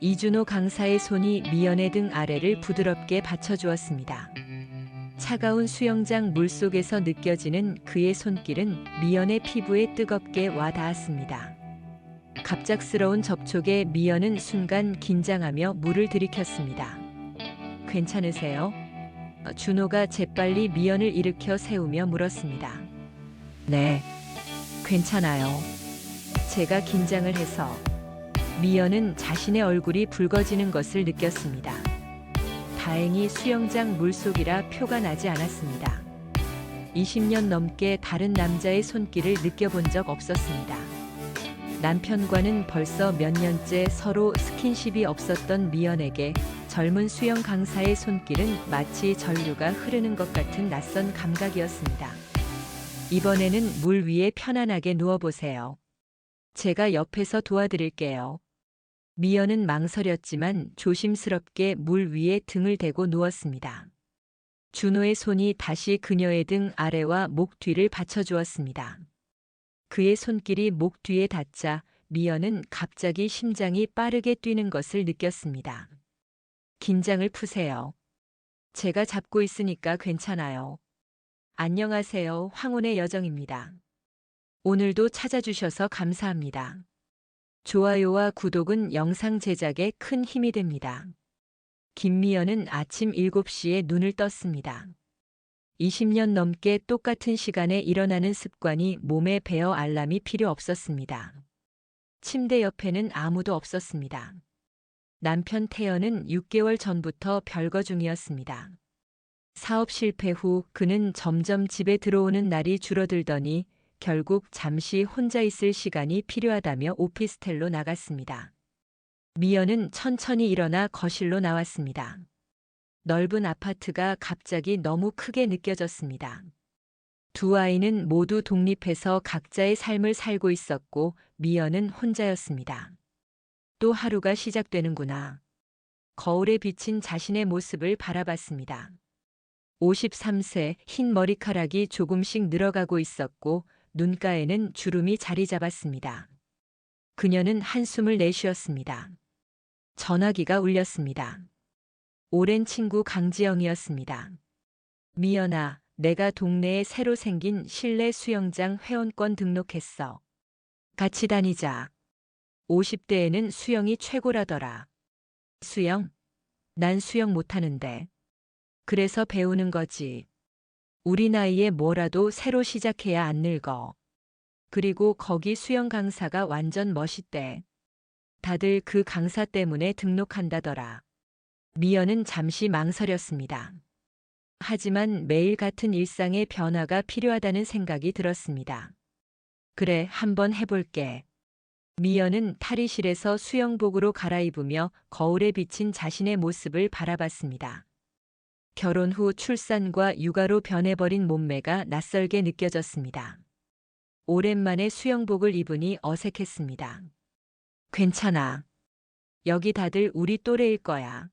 이준호 강사의 손이 미연의 등 아래를 부드럽게 받쳐주었습니다. 차가운 수영장 물속에서 느껴지는 그의 손길은 미연의 피부에 뜨겁게 와 닿았습니다. 갑작스러운 접촉에 미연은 순간 긴장하며 물을 들이켰습니다. 괜찮으세요? 준호가 재빨리 미연을 일으켜 세우며 물었습니다. 네, 괜찮아요. 제가 긴장을 해서. 미연은 자신의 얼굴이 붉어지는 것을 느꼈습니다. 다행히 수영장 물속이라 표가 나지 않았습니다. 20년 넘게 다른 남자의 손길을 느껴본 적 없었습니다. 남편과는 벌써 몇 년째 서로 스킨십이 없었던 미연에게 젊은 수영 강사의 손길은 마치 전류가 흐르는 것 같은 낯선 감각이었습니다. 이번에는 물 위에 편안하게 누워보세요. 제가 옆에서 도와드릴게요. 미연은 망설였지만 조심스럽게 물 위에 등을 대고 누웠습니다. 준호의 손이 다시 그녀의 등 아래와 목 뒤를 받쳐주었습니다. 그의 손길이 목 뒤에 닿자 미연은 갑자기 심장이 빠르게 뛰는 것을 느꼈습니다. 긴장을 푸세요. 제가 잡고 있으니까 괜찮아요. 안녕하세요. 황혼의 여정입니다. 오늘도 찾아주셔서 감사합니다. 좋아요와 구독은 영상 제작에 큰 힘이 됩니다. 김미연은 아침 7시에 눈을 떴습니다. 20년 넘게 똑같은 시간에 일어나는 습관이 몸에 배어 알람이 필요 없었습니다. 침대 옆에는 아무도 없었습니다. 남편 태연은 6개월 전부터 별거 중이었습니다. 사업 실패 후 그는 점점 집에 들어오는 날이 줄어들더니 결국 잠시 혼자 있을 시간이 필요하다며 오피스텔로 나갔습니다. 미연은 천천히 일어나 거실로 나왔습니다. 넓은 아파트가 갑자기 너무 크게 느껴졌습니다. 두 아이는 모두 독립해서 각자의 삶을 살고 있었고 미연은 혼자였습니다. 또 하루가 시작되는구나. 거울에 비친 자신의 모습을 바라봤습니다. 53세 흰 머리카락이 조금씩 늘어가고 있었고 눈가에는 주름이 자리 잡았습니다. 그녀는 한숨을 내쉬었습니다. 전화기가 울렸습니다. 오랜 친구 강지영이었습니다. 미연아, 내가 동네에 새로 생긴 실내 수영장 회원권 등록했어. 같이 다니자. 50대에는 수영이 최고라더라. 수영? 난 수영 못하는데. 그래서 배우는 거지. 우리 나이에 뭐라도 새로 시작해야 안 늙어. 그리고 거기 수영 강사가 완전 멋있대. 다들 그 강사 때문에 등록한다더라. 미연은 잠시 망설였습니다. 하지만 매일 같은 일상의 변화가 필요하다는 생각이 들었습니다. 그래, 한번 해볼게. 미연은 탈의실에서 수영복으로 갈아입으며 거울에 비친 자신의 모습을 바라봤습니다. 결혼 후 출산과 육아로 변해버린 몸매가 낯설게 느껴졌습니다. 오랜만에 수영복을 입으니 어색했습니다. 괜찮아. 여기 다들 우리 또래일 거야.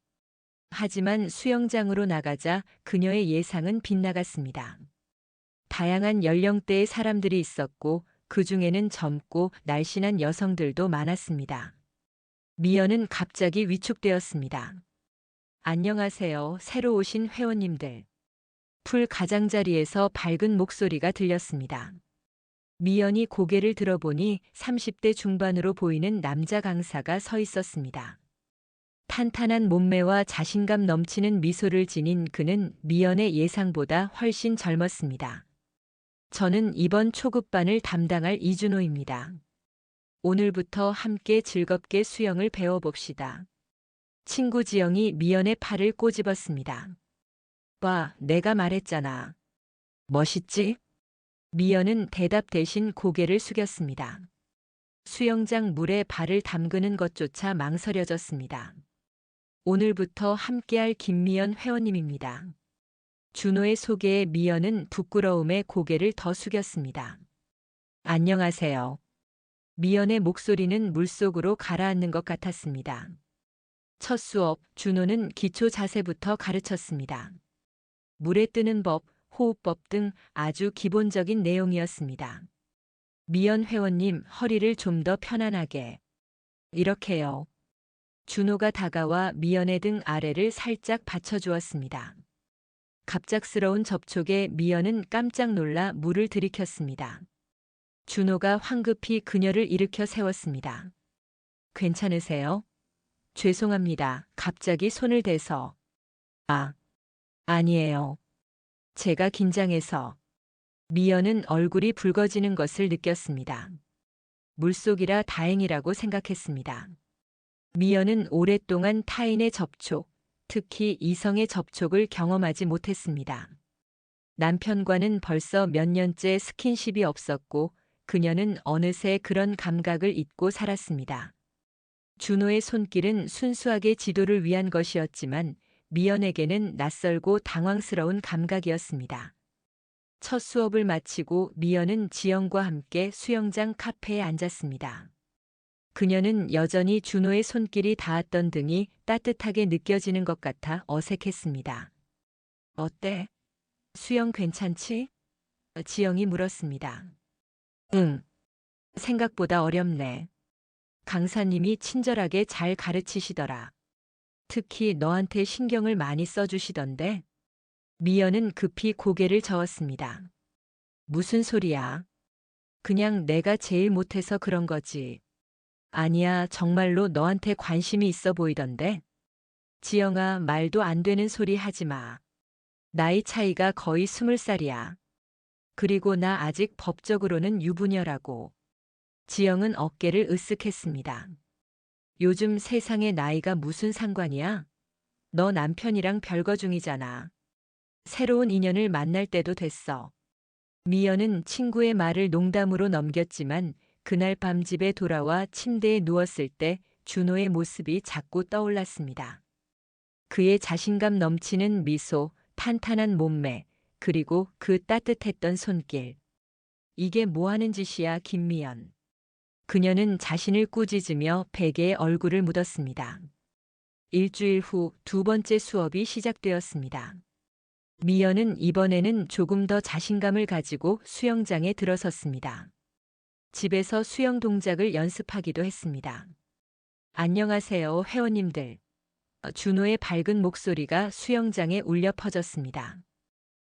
하지만 수영장으로 나가자 그녀의 예상은 빗나갔습니다. 다양한 연령대의 사람들이 있었고 그 중에는 젊고 날씬한 여성들도 많았습니다. 미연은 갑자기 위축되었습니다. 안녕하세요, 새로 오신 회원님들. 풀 가장자리에서 밝은 목소리가 들렸습니다. 미연이 고개를 들어보니 30대 중반으로 보이는 남자 강사가 서 있었습니다. 탄탄한 몸매와 자신감 넘치는 미소를 지닌 그는 미연의 예상보다 훨씬 젊었습니다. 저는 이번 초급반을 담당할 이준호입니다. 오늘부터 함께 즐겁게 수영을 배워봅시다. 친구 지영이 미연의 팔을 꼬집었습니다. 봐, 내가 말했잖아. 멋있지? 미연은 대답 대신 고개를 숙였습니다. 수영장 물에 발을 담그는 것조차 망설여졌습니다. 오늘부터 함께할 김미연 회원님입니다. 준호의 소개에 미연은 부끄러움에 고개를 더 숙였습니다. 안녕하세요. 미연의 목소리는 물속으로 가라앉는 것 같았습니다. 첫 수업, 준호는 기초 자세부터 가르쳤습니다. 물에 뜨는 법, 호흡법 등 아주 기본적인 내용이었습니다. 미연 회원님, 허리를 좀 더 편안하게. 이렇게요. 준호가 다가와 미연의 등 아래를 살짝 받쳐주었습니다. 갑작스러운 접촉에 미연은 깜짝 놀라 물을 들이켰습니다. 준호가 황급히 그녀를 일으켜 세웠습니다. 괜찮으세요? 죄송합니다. 갑자기 손을 대서. 아, 아니에요. 제가 긴장해서. 미연은 얼굴이 붉어지는 것을 느꼈습니다. 물속이라 다행이라고 생각했습니다. 미연은 오랫동안 타인의 접촉, 특히 이성의 접촉을 경험하지 못했습니다. 남편과는 벌써 몇 년째 스킨십이 없었고 그녀는 어느새 그런 감각을 잊고 살았습니다. 준호의 손길은 순수하게 지도를 위한 것이었지만 미연에게는 낯설고 당황스러운 감각이었습니다. 첫 수업을 마치고 미연은 지영과 함께 수영장 카페에 앉았습니다. 그녀는 여전히 준호의 손길이 닿았던 등이 따뜻하게 느껴지는 것 같아 어색했습니다. 어때? 수영 괜찮지? 지영이 물었습니다. 응. 생각보다 어렵네. 강사님이 친절하게 잘 가르치시더라. 특히 너한테 신경을 많이 써주시던데. 미연은 급히 고개를 저었습니다. 무슨 소리야? 그냥 내가 제일 못해서 그런 거지. 아니야, 정말로 너한테 관심이 있어 보이던데. 지영아, 말도 안 되는 소리 하지 마. 나이 차이가 거의 20살이야. 그리고 나 아직 법적으로는 유부녀라고. 지영은 어깨를 으쓱했습니다. 요즘 세상에 나이가 무슨 상관이야? 너 남편이랑 별거 중이잖아. 새로운 인연을 만날 때도 됐어. 미연은 친구의 말을 농담으로 넘겼지만 그날 밤 집에 돌아와 침대에 누웠을 때 준호의 모습이 자꾸 떠올랐습니다. 그의 자신감 넘치는 미소, 탄탄한 몸매, 그리고 그 따뜻했던 손길. 이게 뭐 하는 짓이야, 김미연. 그녀는 자신을 꾸짖으며 베개에 얼굴을 묻었습니다. 일주일 후 두 번째 수업이 시작되었습니다. 미연은 이번에는 조금 더 자신감을 가지고 수영장에 들어섰습니다. 집에서 수영 동작을 연습하기도 했습니다. 안녕하세요, 회원님들. 준호의 밝은 목소리가 수영장에 울려 퍼졌습니다.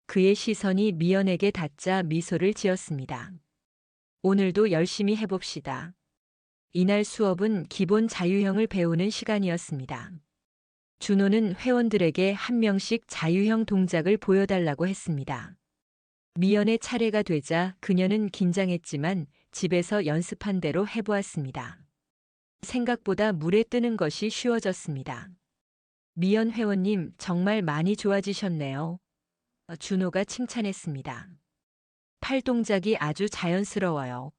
그의 시선이 미연에게 닿자 미소를 지었습니다. 오늘도 열심히 해봅시다. 이날 수업은 기본 자유형을 배우는 시간이었습니다. 준호는 회원들에게 한 명씩 자유형 동작을 보여달라고 했습니다. 미연의 차례가 되자 그녀는 긴장했지만 집에서 연습한 대로 해보았습니다. 생각보다 물에 뜨는 것이 쉬워졌습니다. 미연 회원님 정말 많이 좋아지셨네요. 준호가 칭찬했습니다. 팔 동작이 아주 자연스러워요.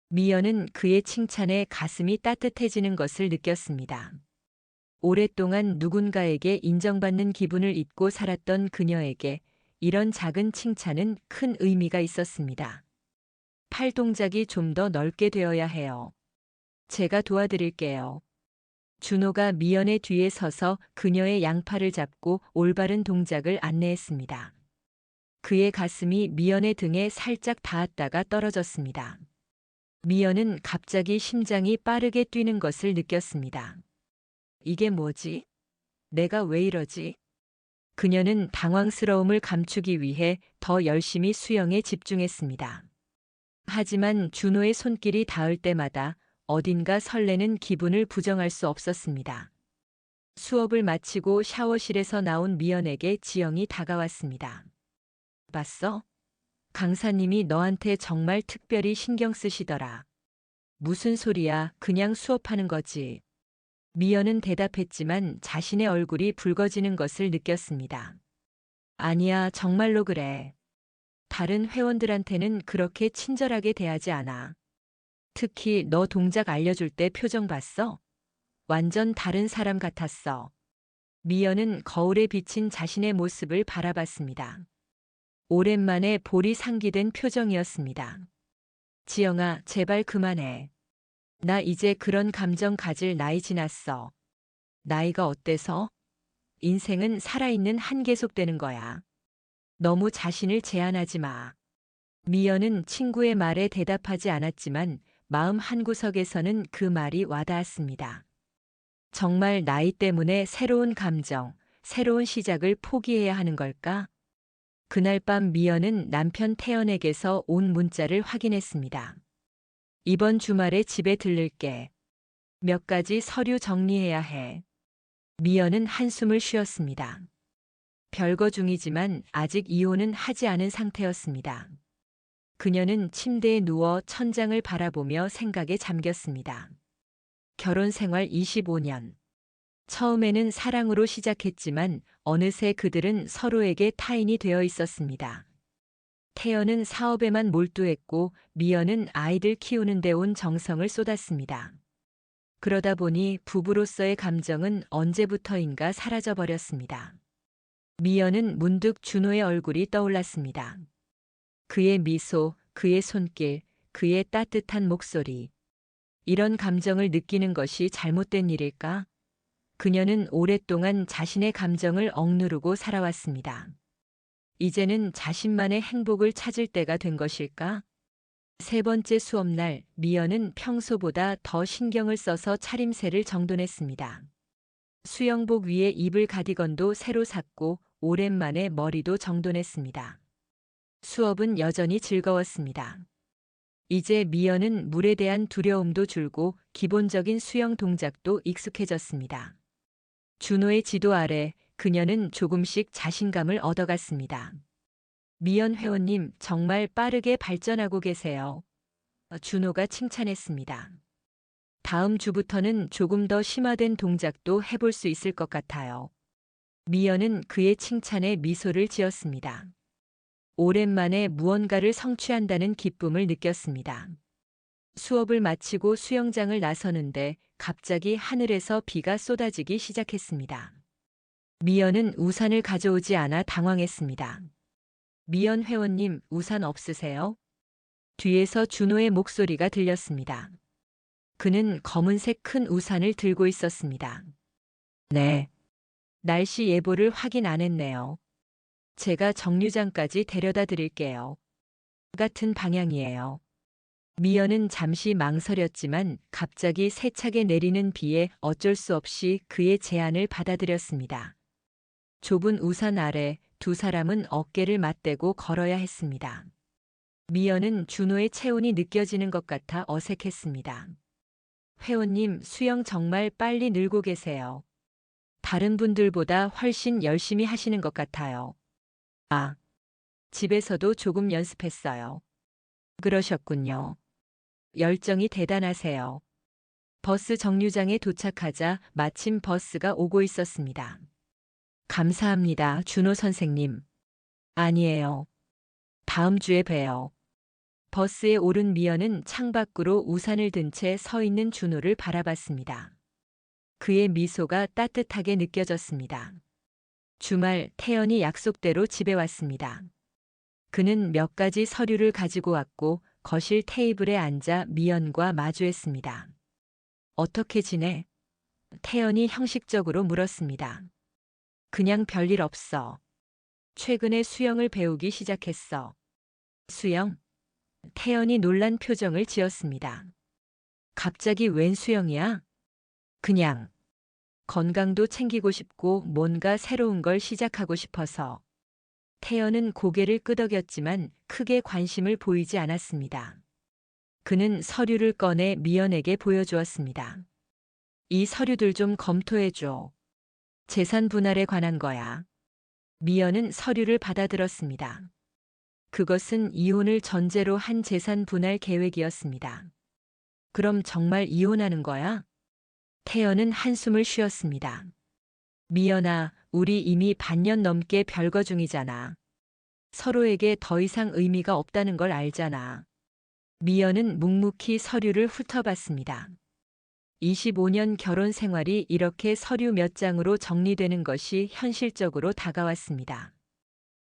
미연은 그의 칭찬에 가슴이 따뜻해지는 것을 느꼈습니다. 오랫동안 누군가에게 인정받는 기분을 잊고 살았던 그녀에게 이런 작은 칭찬은 큰 의미가 있었습니다. 팔 동작이 좀 더 넓게 되어야 해요. 제가 도와드릴게요. 준호가 미연의 뒤에 서서 그녀의 양팔을 잡고 올바른 동작을 안내했습니다. 그의 가슴이 미연의 등에 살짝 닿았다가 떨어졌습니다. 미연은 갑자기 심장이 빠르게 뛰는 것을 느꼈습니다. 이게 뭐지? 내가 왜 이러지? 그녀는 당황스러움을 감추기 위해 더 열심히 수영에 집중했습니다. 하지만 준호의 손길이 닿을 때마다 어딘가 설레는 기분을 부정할 수 없었습니다. 수업을 마치고 샤워실에서 나온 미연에게 지영이 다가왔습니다. 봤어? 강사님이 너한테 정말 특별히 신경 쓰시더라. 무슨 소리야, 그냥 수업하는 거지. 미연은 대답했지만 자신의 얼굴이 붉어지는 것을 느꼈습니다. 아니야, 정말로 그래. 다른 회원들한테는 그렇게 친절하게 대하지 않아. 특히 너 동작 알려줄 때 표정 봤어? 완전 다른 사람 같았어. 미연은 거울에 비친 자신의 모습을 바라봤습니다. 오랜만에 볼이 상기된 표정이었습니다. 지영아, 제발 그만해. 나 이제 그런 감정 가질 나이 지났어. 나이가 어때서? 인생은 살아있는 한 계속되는 거야. 너무 자신을 제한하지 마. 미연은 친구의 말에 대답하지 않았지만 마음 한구석에서는 그 말이 와닿았습니다. 정말 나이 때문에 새로운 감정, 새로운 시작을 포기해야 하는 걸까? 그날 밤 미연은 남편 태연에게서 온 문자를 확인했습니다. 이번 주말에 집에 들를게. 몇 가지 서류 정리해야 해. 미연은 한숨을 쉬었습니다. 별거 중이지만 아직 이혼은 하지 않은 상태였습니다. 그녀는 침대에 누워 천장을 바라보며 생각에 잠겼습니다. 결혼 생활 25년. 처음에는 사랑으로 시작했지만 어느새 그들은 서로에게 타인이 되어 있었습니다. 태연은 사업에만 몰두했고 미연은 아이들 키우는 데 온 정성을 쏟았습니다. 그러다 보니 부부로서의 감정은 언제부터인가 사라져버렸습니다. 미연은 문득 준호의 얼굴이 떠올랐습니다. 그의 미소, 그의 손길, 그의 따뜻한 목소리. 이런 감정을 느끼는 것이 잘못된 일일까? 그녀는 오랫동안 자신의 감정을 억누르고 살아왔습니다. 이제는 자신만의 행복을 찾을 때가 된 것일까? 세 번째 수업날, 미연은 평소보다 더 신경을 써서 차림새를 정돈했습니다. 수영복 위에 입을 가디건도 새로 샀고 오랜만에 머리도 정돈했습니다. 수업은 여전히 즐거웠습니다. 이제 미연은 물에 대한 두려움도 줄고 기본적인 수영 동작도 익숙해졌습니다. 준호의 지도 아래 그녀는 조금씩 자신감을 얻어갔습니다. 미연 회원님 정말 빠르게 발전하고 계세요. 준호가 칭찬했습니다. 다음 주부터는 조금 더 심화된 동작도 해볼 수 있을 것 같아요. 미연은 그의 칭찬에 미소를 지었습니다. 오랜만에 무언가를 성취한다는 기쁨을 느꼈습니다. 수업을 마치고 수영장을 나서는데 갑자기 하늘에서 비가 쏟아지기 시작했습니다. 미연은 우산을 가져오지 않아 당황했습니다. 미연 회원님, 우산 없으세요? 뒤에서 준호의 목소리가 들렸습니다. 그는 검은색 큰 우산을 들고 있었습니다. 네. 날씨 예보를 확인 안 했네요. 제가 정류장까지 데려다 드릴게요. 같은 방향이에요. 미연은 잠시 망설였지만 갑자기 세차게 내리는 비에 어쩔 수 없이 그의 제안을 받아들였습니다. 좁은 우산 아래 두 사람은 어깨를 맞대고 걸어야 했습니다. 미연은 준호의 체온이 느껴지는 것 같아 어색했습니다. 회원님, 수영 정말 빨리 늘고 계세요. 다른 분들보다 훨씬 열심히 하시는 것 같아요. 아, 집에서도 조금 연습했어요. 그러셨군요. 열정이 대단하세요. 버스 정류장에 도착하자 마침 버스가 오고 있었습니다. 감사합니다, 준호 선생님. 아니에요. 다음 주에 봬요. 버스에 오른 미연은 창밖으로 우산을 든 채 서 있는 준호를 바라봤습니다. 그의 미소가 따뜻하게 느껴졌습니다. 주말 태연이 약속대로 집에 왔습니다. 그는 몇 가지 서류를 가지고 왔고 거실 테이블에 앉아 미연과 마주했습니다. 어떻게 지내? 태연이 형식적으로 물었습니다. 그냥 별일 없어. 최근에 수영을 배우기 시작했어. 수영? 태연이 놀란 표정을 지었습니다. 갑자기 웬 수영이야? 그냥. 건강도 챙기고 싶고 뭔가 새로운 걸 시작하고 싶어서. 태연은 고개를 끄덕였지만 크게 관심을 보이지 않았습니다. 그는 서류를 꺼내 미연에게 보여주었습니다. 이 서류들 좀 검토해줘. 재산 분할에 관한 거야. 미연은 서류를 받아들었습니다. 그것은 이혼을 전제로 한 재산 분할 계획이었습니다. 그럼 정말 이혼하는 거야? 태연은 한숨을 쉬었습니다. 미연아, 우리 이미 반년 넘게 별거 중이잖아. 서로에게 더 이상 의미가 없다는 걸 알잖아. 미연은 묵묵히 서류를 훑어봤습니다. 25년 결혼 생활이 이렇게 서류 몇 장으로 정리되는 것이 현실적으로 다가왔습니다.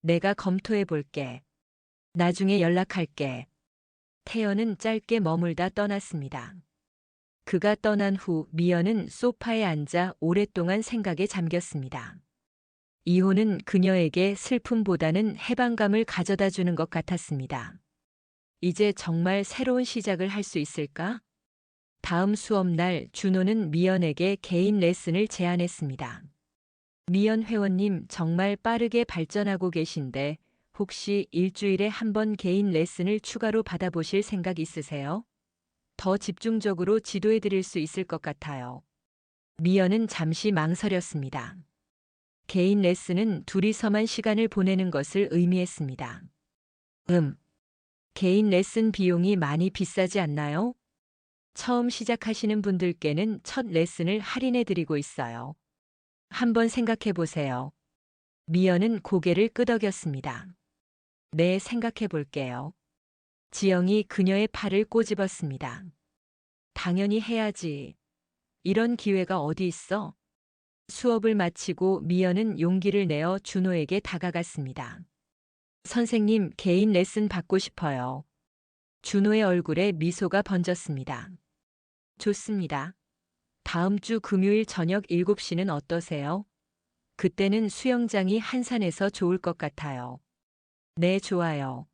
내가 검토해 볼게. 나중에 연락할게. 태연은 짧게 머물다 떠났습니다. 그가 떠난 후 미연은 소파에 앉아 오랫동안 생각에 잠겼습니다. 이혼은 그녀에게 슬픔보다는 해방감을 가져다 주는 것 같았습니다. 이제 정말 새로운 시작을 할 수 있을까? 다음 수업날 준호는 미연에게 개인 레슨을 제안했습니다. 미연 회원님 정말 빠르게 발전하고 계신데 혹시 일주일에 한 번 개인 레슨을 추가로 받아보실 생각 있으세요? 더 집중적으로 지도해 드릴 수 있을 것 같아요. 미연은 잠시 망설였습니다. 개인 레슨은 둘이서만 시간을 보내는 것을 의미했습니다. 개인 레슨 비용이 많이 비싸지 않나요? 처음 시작하시는 분들께는 첫 레슨을 할인해 드리고 있어요. 한번 생각해 보세요. 미연은 고개를 끄덕였습니다. 네, 생각해 볼게요. 지영이 그녀의 팔을 꼬집었습니다. 당연히 해야지. 이런 기회가 어디 있어? 수업을 마치고 미연은 용기를 내어 준호에게 다가갔습니다. 선생님, 개인 레슨 받고 싶어요. 준호의 얼굴에 미소가 번졌습니다. 좋습니다. 다음 주 금요일 저녁 7시는 어떠세요? 그때는 수영장이 한산해서 좋을 것 같아요. 네, 좋아요.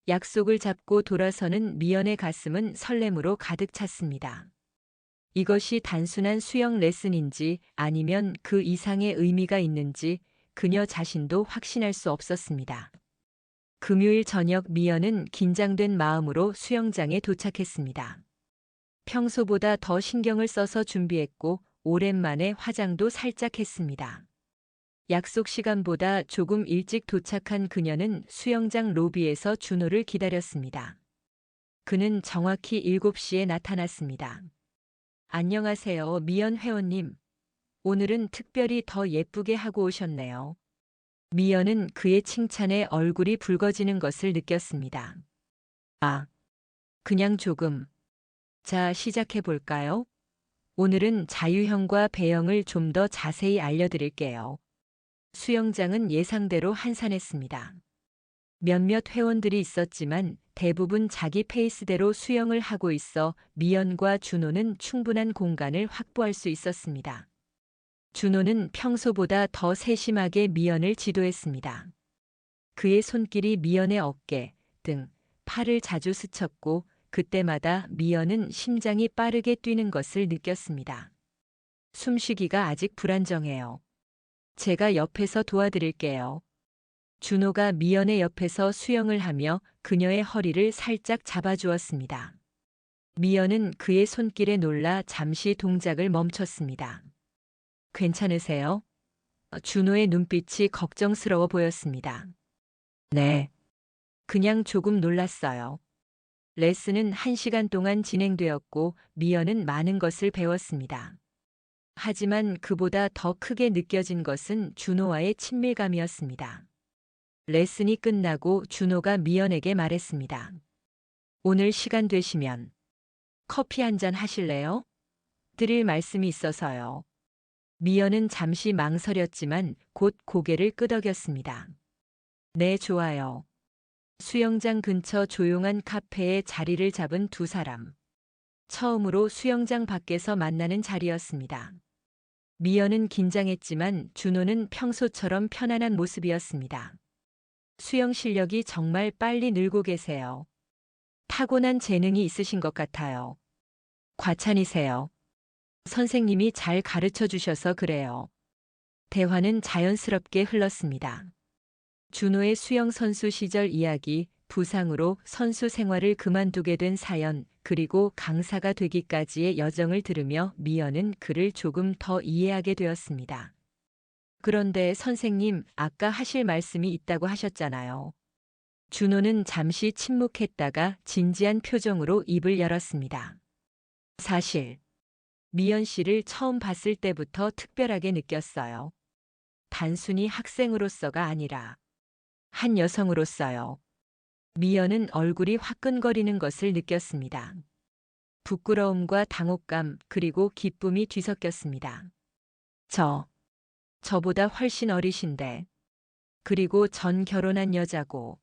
약속을 잡고 돌아서는 미연의 가슴은 설렘으로 가득 찼습니다. 이것이 단순한 수영 레슨인지 아니면 그 이상의 의미가 있는지 그녀 자신도 확신할 수 없었습니다. 금요일 저녁 미연은 긴장된 마음으로 수영장에 도착했습니다. 평소보다 더 신경을 써서 준비했고 오랜만에 화장도 살짝 했습니다. 약속 시간보다 조금 일찍 도착한 그녀는 수영장 로비에서 준호를 기다렸습니다. 그는 정확히 7시에 나타났습니다. 안녕하세요, 미연 회원님. 오늘은 특별히 더 예쁘게 하고 오셨네요. 미연은 그의 칭찬에 얼굴이 붉어지는 것을 느꼈습니다. 아, 그냥 조금. 자, 시작해 볼까요? 오늘은 자유형과 배영을 좀 더 자세히 알려드릴게요. 수영장은 예상대로 한산했습니다. 몇몇 회원들이 있었지만 대부분 자기 페이스대로 수영을 하고 있어 미연과 준호는 충분한 공간을 확보할 수 있었습니다. 준호는 평소보다 더 세심하게 미연을 지도했습니다. 그의 손길이 미연의 어깨, 등, 팔을 자주 스쳤고 그때마다 미연은 심장이 빠르게 뛰는 것을 느꼈습니다. 숨쉬기가 아직 불안정해요. 제가 옆에서 도와드릴게요. 준호가 미연의 옆에서 수영을 하며 그녀의 허리를 살짝 잡아주었습니다. 미연은 그의 손길에 놀라 잠시 동작을 멈췄습니다. 괜찮으세요? 준호의 눈빛이 걱정스러워 보였습니다. 네. 그냥 조금 놀랐어요. 레슨은 1시간 동안 진행되었고 미연은 많은 것을 배웠습니다. 하지만 그보다 더 크게 느껴진 것은 준호와의 친밀감이었습니다. 레슨이 끝나고 준호가 미연에게 말했습니다. 오늘 시간 되시면 커피 한 잔 하실래요? 드릴 말씀이 있어서요. 미연은 잠시 망설였지만 곧 고개를 끄덕였습니다. 네, 좋아요. 수영장 근처 조용한 카페에 자리를 잡은 두 사람. 처음으로 수영장 밖에서 만나는 자리였습니다. 미연은 긴장했지만 준호는 평소처럼 편안한 모습이었습니다. 수영 실력이 정말 빨리 늘고 계세요. 타고난 재능이 있으신 것 같아요. 과찬이세요. 선생님이 잘 가르쳐 주셔서 그래요. 대화는 자연스럽게 흘렀습니다. 준호의 수영 선수 시절 이야기, 부상으로 선수 생활을 그만두게 된 사연, 그리고 강사가 되기까지의 여정을 들으며 미연은 그를 조금 더 이해하게 되었습니다. 그런데 선생님, 아까 하실 말씀이 있다고 하셨잖아요. 준호는 잠시 침묵했다가 진지한 표정으로 입을 열었습니다. 사실, 미연 씨를 처음 봤을 때부터 특별하게 느꼈어요. 단순히 학생으로서가 아니라 한 여성으로서요. 미연은 얼굴이 화끈거리는 것을 느꼈습니다. 부끄러움과 당혹감 그리고 기쁨이 뒤섞였습니다. 저보다 훨씬 어리신데. 그리고 전 결혼한 여자고.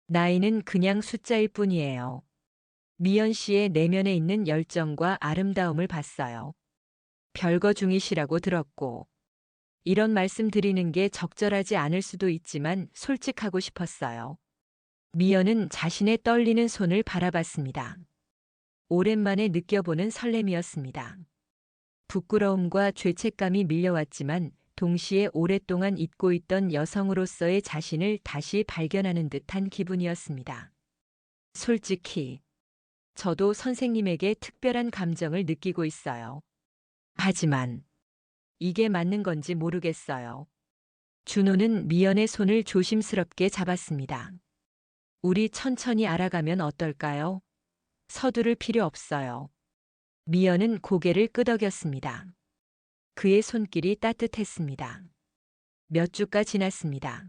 나이는 그냥 숫자일 뿐이에요. 미연 씨의 내면에 있는 열정과 아름다움을 봤어요. 별거 중이시라고 들었고. 이런 말씀 드리는 게 적절하지 않을 수도 있지만 솔직하고 싶었어요. 미연은 자신의 떨리는 손을 바라봤습니다. 오랜만에 느껴보는 설렘이었습니다. 부끄러움과 죄책감이 밀려왔지만 동시에 오랫동안 잊고 있던 여성으로서의 자신을 다시 발견하는 듯한 기분이었습니다. 솔직히 저도 선생님에게 특별한 감정을 느끼고 있어요. 하지만 이게 맞는 건지 모르겠어요. 준호는 미연의 손을 조심스럽게 잡았습니다. 우리 천천히 알아가면 어떨까요? 서두를 필요 없어요. 미연은 고개를 끄덕였습니다. 그의 손길이 따뜻했습니다. 몇 주가 지났습니다.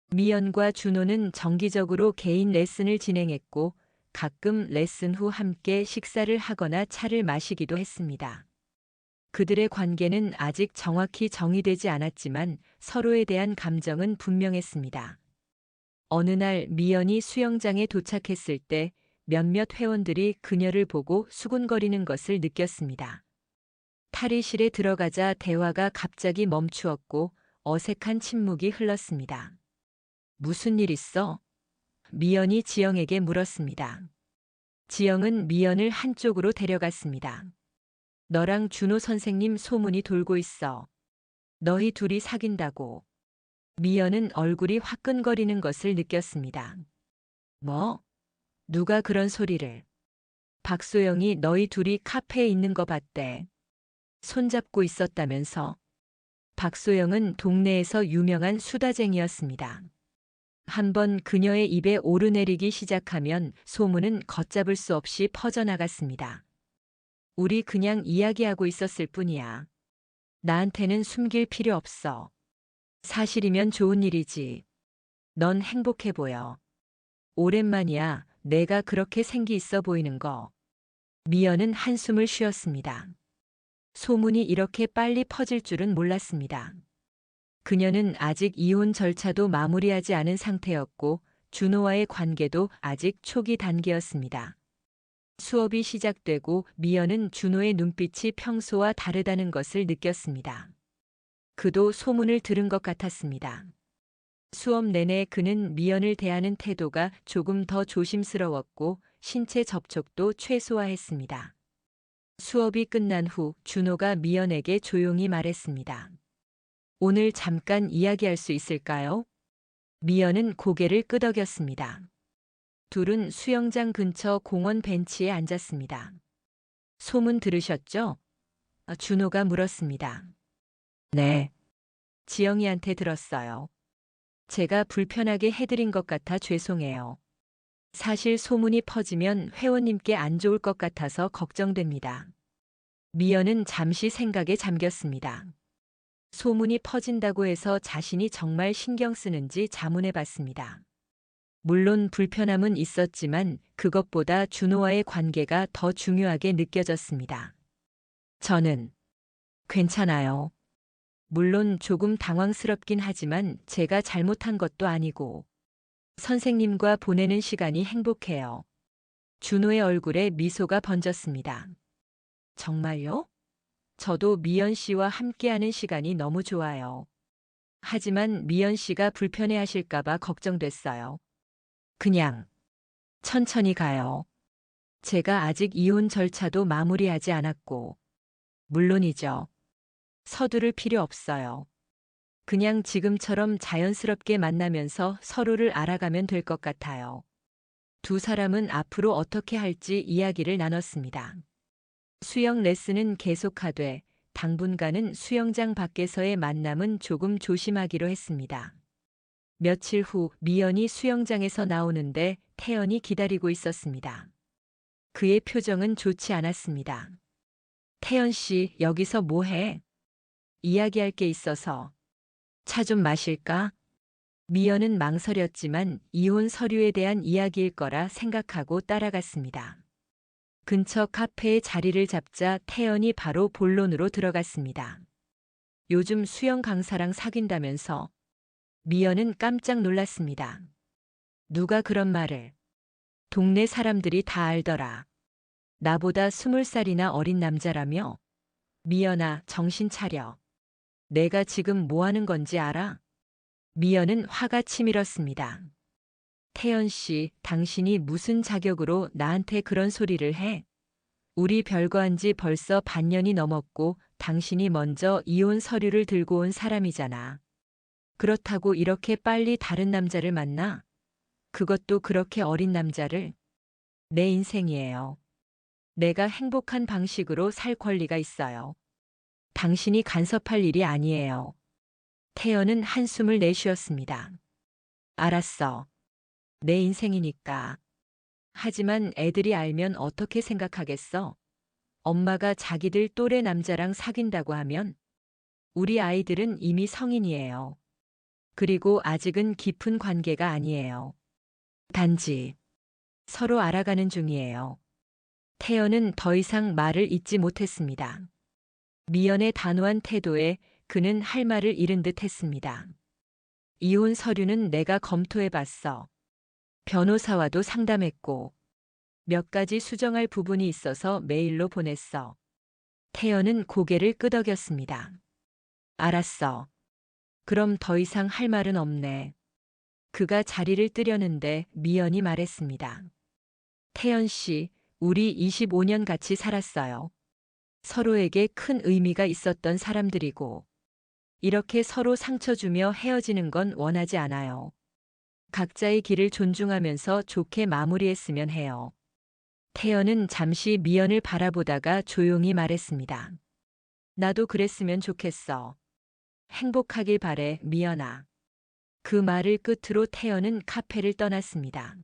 미연과 준호는 정기적으로 개인 레슨을 진행했고 가끔 레슨 후 함께 식사를 하거나 차를 마시기도 했습니다. 그들의 관계는 아직 정확히 정의되지 않았지만 서로에 대한 감정은 분명했습니다. 어느 날 미연이 수영장에 도착했을 때 몇몇 회원들이 그녀를 보고 수군거리는 것을 느꼈습니다. 탈의실에 들어가자 대화가 갑자기 멈추었고 어색한 침묵이 흘렀습니다. 무슨 일 있어? 미연이 지영에게 물었습니다. 지영은 미연을 한쪽으로 데려갔습니다. 너랑 준호 선생님 소문이 돌고 있어. 너희 둘이 사귄다고. 미연은 얼굴이 화끈거리는 것을 느꼈습니다. 뭐? 누가 그런 소리를? 박소영이 너희 둘이 카페에 있는 거 봤대. 손잡고 있었다면서. 박소영은 동네에서 유명한 수다쟁이였습니다. 한번 그녀의 입에 오르내리기 시작하면 소문은 걷잡을 수 없이 퍼져나갔습니다. 우리 그냥 이야기하고 있었을 뿐이야. 나한테는 숨길 필요 없어. 사실이면 좋은 일이지. 넌 행복해 보여. 오랜만이야. 내가 그렇게 생기 있어 보이는 거. 미연은 한숨을 쉬었습니다. 소문이 이렇게 빨리 퍼질 줄은 몰랐습니다. 그녀는 아직 이혼 절차도 마무리하지 않은 상태였고 준호와의 관계도 아직 초기 단계였습니다. 수업이 시작되고 미연은 준호의 눈빛이 평소와 다르다는 것을 느꼈습니다. 그도 소문을 들은 것 같았습니다. 수업 내내 그는 미연을 대하는 태도가 조금 더 조심스러웠고 신체 접촉도 최소화했습니다. 수업이 끝난 후 준호가 미연에게 조용히 말했습니다. 오늘 잠깐 이야기할 수 있을까요? 미연은 고개를 끄덕였습니다. 둘은 수영장 근처 공원 벤치에 앉았습니다. 소문 들으셨죠? 준호가 물었습니다. 네. 지영이한테 들었어요. 제가 불편하게 해드린 것 같아 죄송해요. 사실 소문이 퍼지면 회원님께 안 좋을 것 같아서 걱정됩니다. 미연은 잠시 생각에 잠겼습니다. 소문이 퍼진다고 해서 자신이 정말 신경 쓰는지 자문해 봤습니다. 물론 불편함은 있었지만 그것보다 준호와의 관계가 더 중요하게 느껴졌습니다. 저는 괜찮아요. 물론 조금 당황스럽긴 하지만 제가 잘못한 것도 아니고 선생님과 보내는 시간이 행복해요. 준호의 얼굴에 미소가 번졌습니다. 정말요? 저도 미연 씨와 함께하는 시간이 너무 좋아요. 하지만 미연 씨가 불편해하실까봐 걱정됐어요. 그냥 천천히 가요. 제가 아직 이혼 절차도 마무리하지 않았고. 물론이죠. 서두를 필요 없어요. 그냥 지금처럼 자연스럽게 만나면서 서로를 알아가면 될 것 같아요. 두 사람은 앞으로 어떻게 할지 이야기를 나눴습니다. 수영 레슨은 계속하되 당분간은 수영장 밖에서의 만남은 조금 조심하기로 했습니다. 며칠 후 미연이 수영장에서 나오는데 태연이 기다리고 있었습니다. 그의 표정은 좋지 않았습니다. 태연 씨, 여기서 뭐 해? 이야기할 게 있어서. 차 좀 마실까? 미연은 망설였지만 이혼 서류에 대한 이야기일 거라 생각하고 따라갔습니다. 근처 카페에 자리를 잡자 태연이 바로 본론으로 들어갔습니다. 요즘 수영 강사랑 사귄다면서. 미연은 깜짝 놀랐습니다. 누가 그런 말을. 동네 사람들이 다 알더라. 나보다 20살이나 어린 남자라며? 미연아, 정신 차려. 내가 지금 뭐 하는 건지 알아? 미연은 화가 치밀었습니다. 태연 씨, 당신이 무슨 자격으로 나한테 그런 소리를 해? 우리 별거한 지 벌써 반년이 넘었고 당신이 먼저 이혼 서류를 들고 온 사람이잖아. 그렇다고 이렇게 빨리 다른 남자를 만나? 그것도 그렇게 어린 남자를? 내 인생이에요. 내가 행복한 방식으로 살 권리가 있어요. 당신이 간섭할 일이 아니에요. 태연은 한숨을 내쉬었습니다. 알았어. 내 인생이니까. 하지만 애들이 알면 어떻게 생각하겠어? 엄마가 자기들 또래 남자랑 사귄다고 하면? 우리 아이들은 이미 성인이에요. 그리고 아직은 깊은 관계가 아니에요. 단지 서로 알아가는 중이에요. 태연은 더 이상 말을 잇지 못했습니다. 미연의 단호한 태도에 그는 할 말을 잃은 듯 했습니다. 이혼 서류는 내가 검토해 봤어. 변호사와도 상담했고 몇 가지 수정할 부분이 있어서 메일로 보냈어. 태연은 고개를 끄덕였습니다. 알았어. 그럼 더 이상 할 말은 없네. 그가 자리를 뜨려는데 미연이 말했습니다. 태연 씨, 우리 25년 같이 살았어요. 서로에게 큰 의미가 있었던 사람들이고, 이렇게 서로 상처 주며 헤어지는 건 원하지 않아요. 각자의 길을 존중하면서 좋게 마무리했으면 해요. 태연은 잠시 미연을 바라보다가 조용히 말했습니다. 나도 그랬으면 좋겠어. 행복하길 바래, 미연아. 그 말을 끝으로 태연은 카페를 떠났습니다.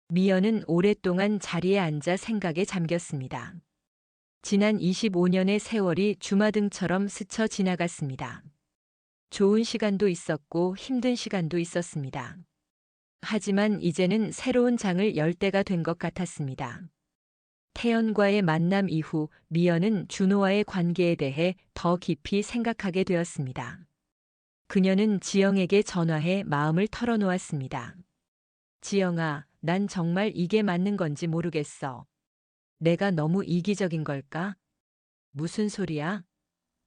미연은 오랫동안 자리에 앉아 생각에 잠겼습니다. 지난 25년의 세월이 주마등처럼 스쳐 지나갔습니다. 좋은 시간도 있었고 힘든 시간도 있었습니다. 하지만 이제는 새로운 장을 열 때가 된 것 같았습니다. 태연과의 만남 이후 미연은 준호와의 관계에 대해 더 깊이 생각하게 되었습니다. 그녀는 지영에게 전화해 마음을 털어놓았습니다. 지영아, 난 정말 이게 맞는 건지 모르겠어. 내가 너무 이기적인 걸까? 무슨 소리야?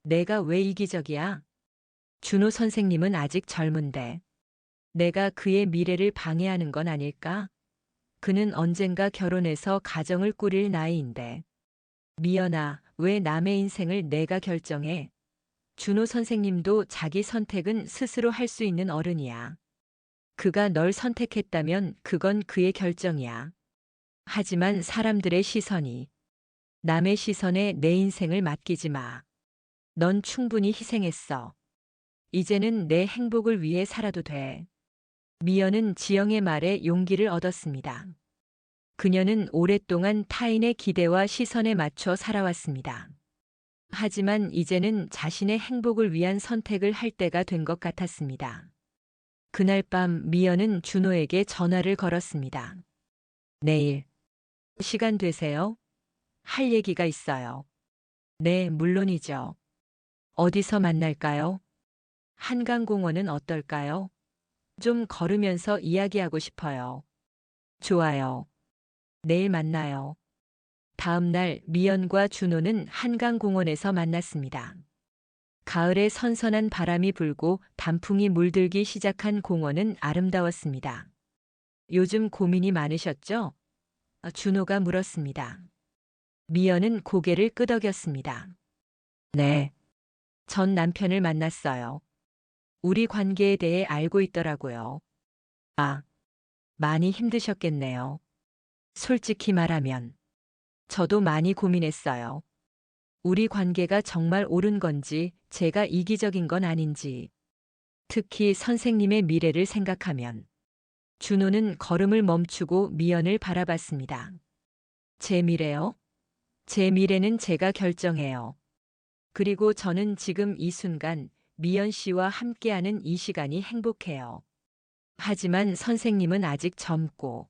내가 왜 이기적이야? 준호 선생님은 아직 젊은데 내가 그의 미래를 방해하는 건 아닐까? 그는 언젠가 결혼해서 가정을 꾸릴 나이인데. 미연아, 왜 남의 인생을 내가 결정해? 준호 선생님도 자기 선택은 스스로 할 수 있는 어른이야. 그가 널 선택했다면 그건 그의 결정이야. 하지만 사람들의 시선이, 남의 시선에 내 인생을 맡기지 마. 넌 충분히 희생했어. 이제는 내 행복을 위해 살아도 돼. 미연은 지영의 말에 용기를 얻었습니다. 그녀는 오랫동안 타인의 기대와 시선에 맞춰 살아왔습니다. 하지만 이제는 자신의 행복을 위한 선택을 할 때가 된 것 같았습니다. 그날 밤 미연은 준호에게 전화를 걸었습니다. 내일 시간 되세요? 할 얘기가 있어요. 네, 물론이죠. 어디서 만날까요? 한강공원은 어떨까요? 좀 걸으면서 이야기하고 싶어요. 좋아요. 내일 만나요. 다음 날 미연과 준호는 한강공원에서 만났습니다. 가을에 선선한 바람이 불고 단풍이 물들기 시작한 공원은 아름다웠습니다. 요즘 고민이 많으셨죠? 준호가 물었습니다. 미연은 고개를 끄덕였습니다. 네. 전 남편을 만났어요. 우리 관계에 대해 알고 있더라고요. 아, 많이 힘드셨겠네요. 솔직히 말하면 저도 많이 고민했어요. 우리 관계가 정말 옳은 건지 제가 이기적인 건 아닌지. 특히 선생님의 미래를 생각하면. 준호는 걸음을 멈추고 미연을 바라봤습니다. 제 미래요? 제 미래는 제가 결정해요. 그리고 저는 지금 이 순간 미연 씨와 함께하는 이 시간이 행복해요. 하지만 선생님은 아직 젊고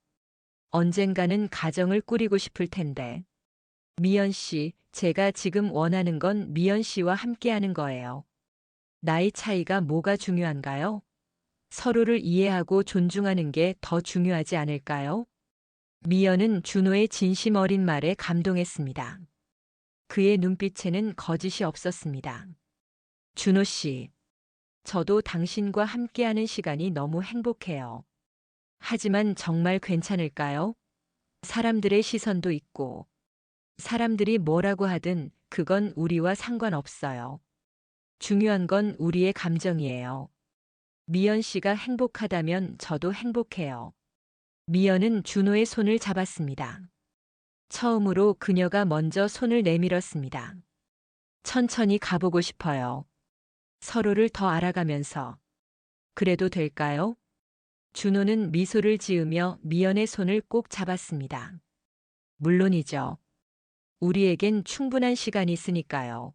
언젠가는 가정을 꾸리고 싶을 텐데. 미연 씨, 제가 지금 원하는 건 미연 씨와 함께하는 거예요. 나이 차이가 뭐가 중요한가요? 서로를 이해하고 존중하는 게 더 중요하지 않을까요? 미연은 준호의 진심 어린 말에 감동했습니다. 그의 눈빛에는 거짓이 없었습니다. 준호 씨, 저도 당신과 함께하는 시간이 너무 행복해요. 하지만 정말 괜찮을까요? 사람들의 시선도 있고, 사람들이 뭐라고 하든 그건 우리와 상관없어요. 중요한 건 우리의 감정이에요. 미연 씨가 행복하다면 저도 행복해요. 미연은 준호의 손을 잡았습니다. 처음으로 그녀가 먼저 손을 내밀었습니다. 천천히 가보고 싶어요. 서로를 더 알아가면서. 그래도 될까요? 준호는 미소를 지으며 미연의 손을 꼭 잡았습니다. 물론이죠. 우리에겐 충분한 시간이 있으니까요.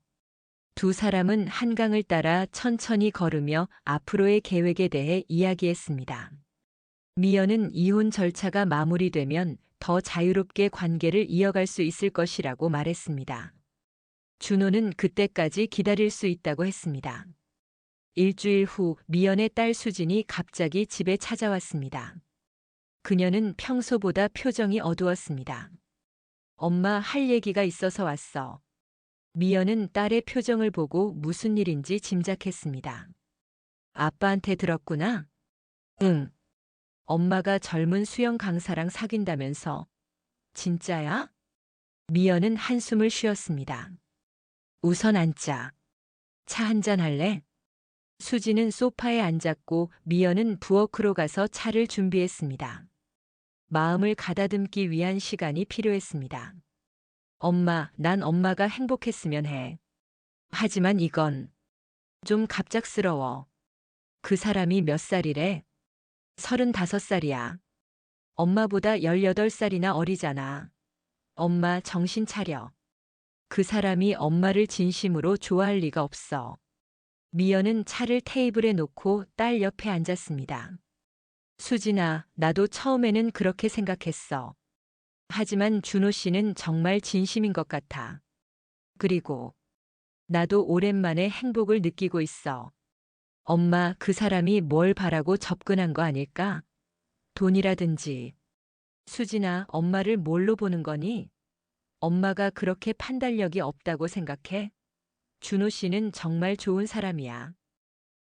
두 사람은 한강을 따라 천천히 걸으며 앞으로의 계획에 대해 이야기했습니다. 미연은 이혼 절차가 마무리되면 더 자유롭게 관계를 이어갈 수 있을 것이라고 말했습니다. 준호는 그때까지 기다릴 수 있다고 했습니다. 일주일 후 미연의 딸 수진이 갑자기 집에 찾아왔습니다. 그녀는 평소보다 표정이 어두웠습니다. 엄마, 할 얘기가 있어서 왔어. 미연은 딸의 표정을 보고 무슨 일인지 짐작했습니다. 아빠한테 들었구나? 응. 엄마가 젊은 수영 강사랑 사귄다면서. 진짜야? 미연은 한숨을 쉬었습니다. 우선 앉자. 차 한잔 할래? 수지는 소파에 앉았고 미연은 부엌으로 가서 차를 준비했습니다. 마음을 가다듬기 위한 시간이 필요했습니다. 엄마, 난 엄마가 행복했으면 해. 하지만 이건 좀 갑작스러워. 그 사람이 몇 살이래? 35살이야. 엄마보다 18살이나 어리잖아. 엄마, 정신 차려. 그 사람이 엄마를 진심으로 좋아할 리가 없어. 미연은 차를 테이블에 놓고 딸 옆에 앉았습니다. 수진아, 나도 처음에는 그렇게 생각했어. 하지만 준호 씨는 정말 진심인 것 같아. 그리고 나도 오랜만에 행복을 느끼고 있어. 엄마, 그 사람이 뭘 바라고 접근한 거 아닐까? 돈이라든지. 수진아, 엄마를 뭘로 보는 거니? 엄마가 그렇게 판단력이 없다고 생각해? 준호 씨는 정말 좋은 사람이야.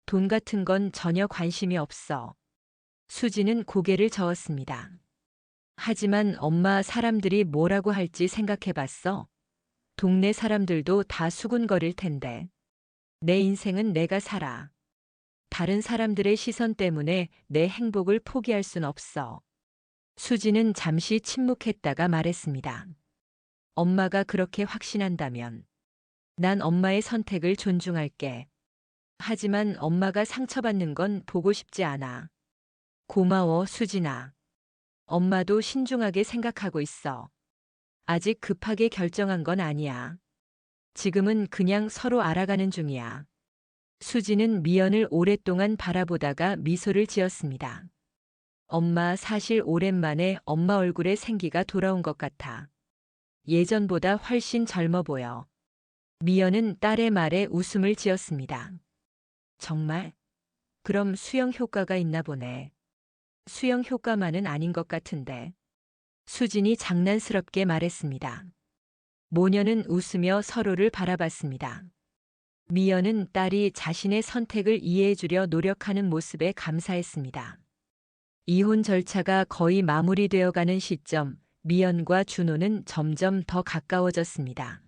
돈 같은 건 전혀 관심이 없어. 수지는 고개를 저었습니다. 하지만 엄마, 사람들이 뭐라고 할지 생각해 봤어? 동네 사람들도 다 수군거릴 텐데. 내 인생은 내가 살아. 다른 사람들의 시선 때문에 내 행복을 포기할 순 없어. 수지는 잠시 침묵했다가 말했습니다. 엄마가 그렇게 확신한다면 난 엄마의 선택을 존중할게. 하지만 엄마가 상처받는 건 보고 싶지 않아. 고마워, 수진아. 엄마도 신중하게 생각하고 있어. 아직 급하게 결정한 건 아니야. 지금은 그냥 서로 알아가는 중이야. 수지는 미연을 오랫동안 바라보다가 미소를 지었습니다. 엄마, 사실 오랜만에 엄마 얼굴에 생기가 돌아온 것 같아. 예전보다 훨씬 젊어 보여. 미연은 딸의 말에 웃음을 지었습니다. 정말? 그럼 수영 효과가 있나 보네. 수영 효과만은 아닌 것 같은데. 수진이 장난스럽게 말했습니다. 모녀는 웃으며 서로를 바라봤습니다. 미연은 딸이 자신의 선택을 이해해주려 노력하는 모습에 감사했습니다. 이혼 절차가 거의 마무리되어 가는 시점, 미연과 준호는 점점 더 가까워졌습니다.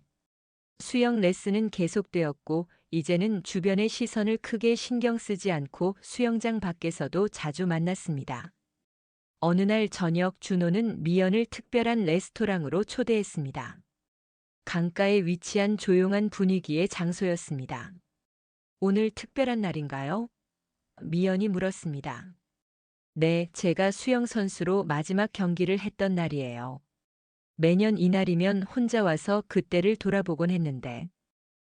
수영 레슨은 계속되었고, 이제는 주변의 시선을 크게 신경 쓰지 않고 수영장 밖에서도 자주 만났습니다. 어느 날 저녁 준호는 미연을 특별한 레스토랑으로 초대했습니다. 강가에 위치한 조용한 분위기의 장소였습니다. 오늘 특별한 날인가요? 미연이 물었습니다. 네, 제가 수영선수로 마지막 경기를 했던 날이에요. 매년 이날이면 혼자 와서 그때를 돌아보곤 했는데,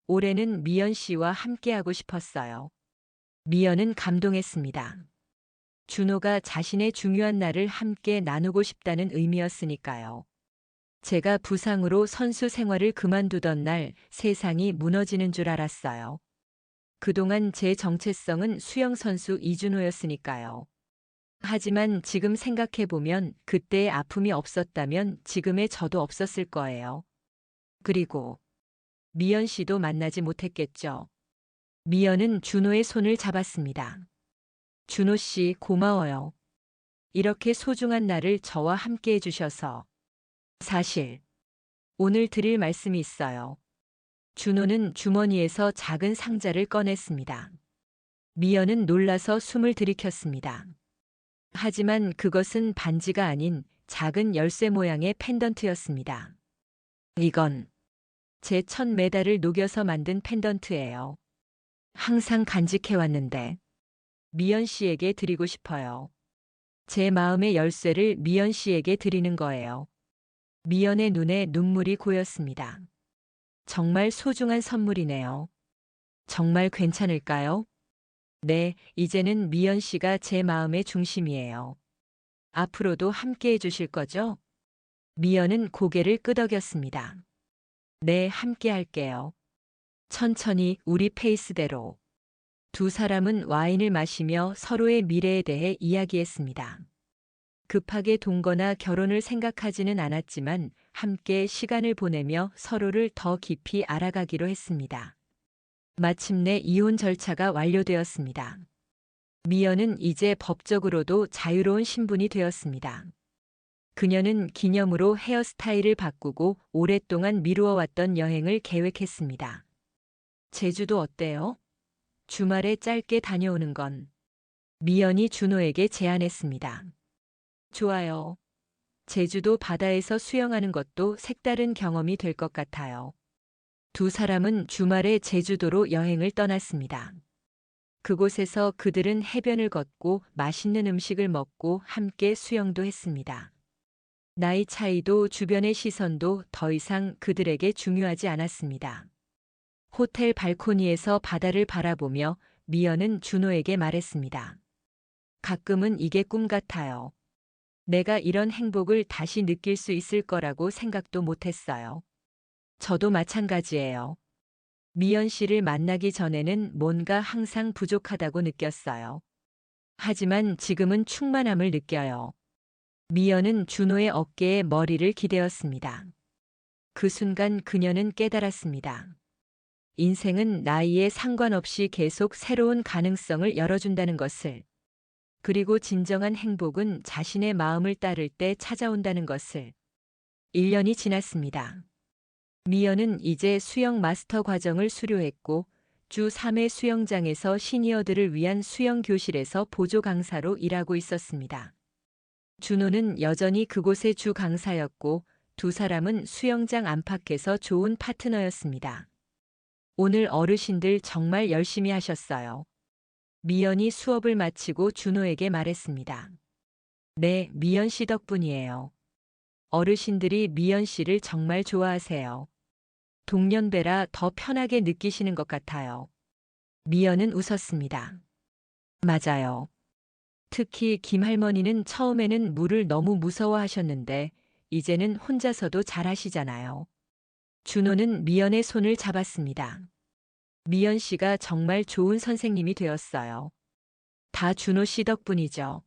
올해는 미연 씨와 함께하고 싶었어요. 미연은 감동했습니다. 준호가 자신의 중요한 날을 함께 나누고 싶다는 의미였으니까요. 제가 부상으로 선수 생활을 그만두던 날 세상이 무너지는 줄 알았어요. 그동안 제 정체성은 수영선수 이준호였으니까요. 하지만 지금 생각해보면 그때의 아픔이 없었다면 지금의 저도 없었을 거예요. 그리고 미연 씨도 만나지 못했겠죠. 미연은 준호의 손을 잡았습니다. 준호 씨, 고마워요. 이렇게 소중한 날을 저와 함께 해주셔서. 사실 오늘 드릴 말씀이 있어요. 준호는 주머니에서 작은 상자를 꺼냈습니다. 미연은 놀라서 숨을 들이켰습니다. 하지만 그것은 반지가 아닌 작은 열쇠 모양의 펜던트였습니다. 이건 제 첫 메달을 녹여서 만든 펜던트예요. 항상 간직해왔는데 미연 씨에게 드리고 싶어요. 제 마음의 열쇠를 미연 씨에게 드리는 거예요. 미연의 눈에 눈물이 고였습니다. 정말 소중한 선물이네요. 정말 괜찮을까요? 네, 이제는 미연 씨가 제 마음의 중심이에요. 앞으로도 함께 해주실 거죠? 미연은 고개를 끄덕였습니다. 네, 함께 할게요. 천천히 우리 페이스대로. 두 사람은 와인을 마시며 서로의 미래에 대해 이야기했습니다. 급하게 동거나 결혼을 생각하지는 않았지만 함께 시간을 보내며 서로를 더 깊이 알아가기로 했습니다. 마침내 이혼 절차가 완료되었습니다. 미연은 이제 법적으로도 자유로운 신분이 되었습니다. 그녀는 기념으로 헤어스타일을 바꾸고 오랫동안 미루어왔던 여행을 계획했습니다. 제주도 어때요? 주말에 짧게 다녀오는 건. 미연이 준호에게 제안했습니다. 좋아요. 제주도 바다에서 수영하는 것도 색다른 경험이 될 것 같아요. 두 사람은 주말에 제주도로 여행을 떠났습니다. 그곳에서 그들은 해변을 걷고 맛있는 음식을 먹고 함께 수영도 했습니다. 나이 차이도 주변의 시선도 더 이상 그들에게 중요하지 않았습니다. 호텔 발코니에서 바다를 바라보며 미연은 준호에게 말했습니다. 가끔은 이게 꿈 같아요. 내가 이런 행복을 다시 느낄 수 있을 거라고 생각도 못했어요. 저도 마찬가지예요. 미연 씨를 만나기 전에는 뭔가 항상 부족하다고 느꼈어요. 하지만 지금은 충만함을 느껴요. 미연은 준호의 어깨에 머리를 기대었습니다. 그 순간 그녀는 깨달았습니다. 인생은 나이에 상관없이 계속 새로운 가능성을 열어준다는 것을, 그리고 진정한 행복은 자신의 마음을 따를 때 찾아온다는 것을. 1년이 지났습니다. 미연은 이제 수영 마스터 과정을 수료했고 주 3회 수영장에서 시니어들을 위한 수영 교실에서 보조 강사로 일하고 있었습니다. 준호는 여전히 그곳의 주 강사였고 두 사람은 수영장 안팎에서 좋은 파트너였습니다. 오늘 어르신들 정말 열심히 하셨어요. 미연이 수업을 마치고 준호에게 말했습니다. 네, 미연 씨 덕분이에요. 어르신들이 미연 씨를 정말 좋아하세요. 동년배라 더 편하게 느끼시는 것 같아요. 미연은 웃었습니다. 맞아요. 특히 김할머니는 처음에는 물을 너무 무서워하셨는데 이제는 혼자서도 잘하시잖아요. 준호는 미연의 손을 잡았습니다. 미연 씨가 정말 좋은 선생님이 되었어요. 다 준호 씨 덕분이죠.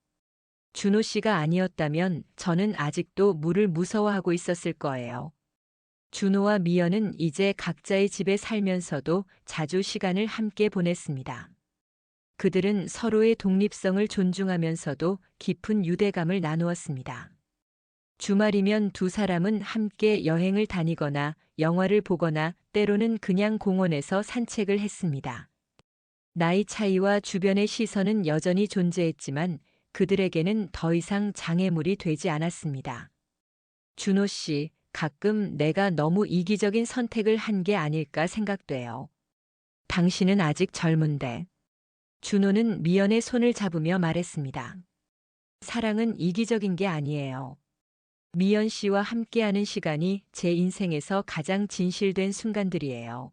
준호 씨가 아니었다면 저는 아직도 물을 무서워하고 있었을 거예요. 준호와 미연은 이제 각자의 집에 살면서도 자주 시간을 함께 보냈습니다. 그들은 서로의 독립성을 존중하면서도 깊은 유대감을 나누었습니다. 주말이면 두 사람은 함께 여행을 다니거나 영화를 보거나 때로는 그냥 공원에서 산책을 했습니다. 나이 차이와 주변의 시선은 여전히 존재했지만 그들에게는 더 이상 장애물이 되지 않았습니다. 준호 씨, 가끔 내가 너무 이기적인 선택을 한 게 아닐까 생각돼요. 당신은 아직 젊은데. 준호는 미연의 손을 잡으며 말했습니다. 사랑은 이기적인 게 아니에요. 미연 씨와 함께하는 시간이 제 인생에서 가장 진실된 순간들이에요.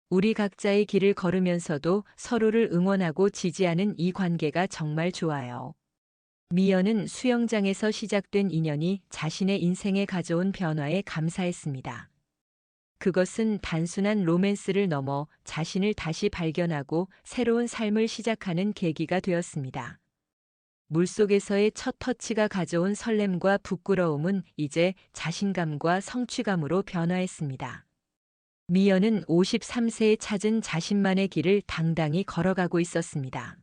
우리 각자의 길을 걸으면서도 서로를 응원하고 지지하는 이 관계가 정말 좋아요. 미연은 수영장에서 시작된 인연이 자신의 인생에 가져온 변화에 감사했습니다. 그것은 단순한 로맨스를 넘어 자신을 다시 발견하고 새로운 삶을 시작하는 계기가 되었습니다. 물속에서의 첫 터치가 가져온 설렘과 부끄러움은 이제 자신감과 성취감으로 변화했습니다. 미연은 53세에 찾은 자신만의 길을 당당히 걸어가고 있었습니다.